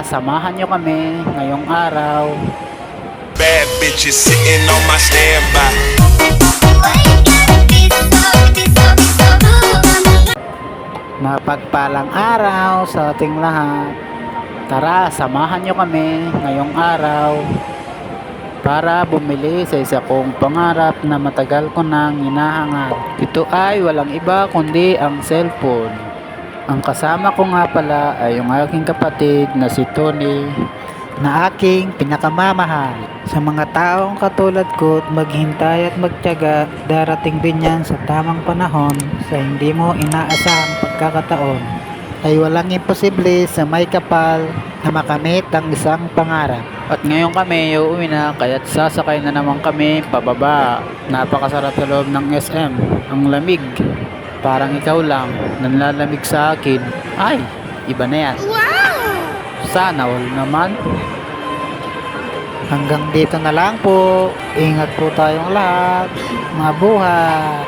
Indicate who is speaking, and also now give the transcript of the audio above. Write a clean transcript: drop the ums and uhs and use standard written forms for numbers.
Speaker 1: Samahan nyo kami ngayong araw.
Speaker 2: Bad bitches sitting on my standby.
Speaker 1: Mapagpalang araw sa ating lahat. Tara, samahan nyo kami ngayong araw para bumili sa isa kong pangarap na matagal ko nang hinahangad. Ito ay walang iba kundi ang cellphone. Ang kasama ko nga pala ay yung aking kapatid na si Tony, na aking pinakamamahal. Sa mga taong katulad ko, maghintay at magtiyaga, darating din yan sa tamang panahon sa hindi mo inaasahang pagkakataon. Ay walang imposible sa may kapal na makamit ang isang pangarap. At ngayon kami uuwi na, kaya't sasakay na naman kami pababa. Napakasarap sa loob ng SM. Ang lamig. Parang ikaw lang nanlalamig sa akin. Ay, iba na yan. Sana all naman. Hanggang dito na lang po. Ingat po tayong lahat. Mabuhay.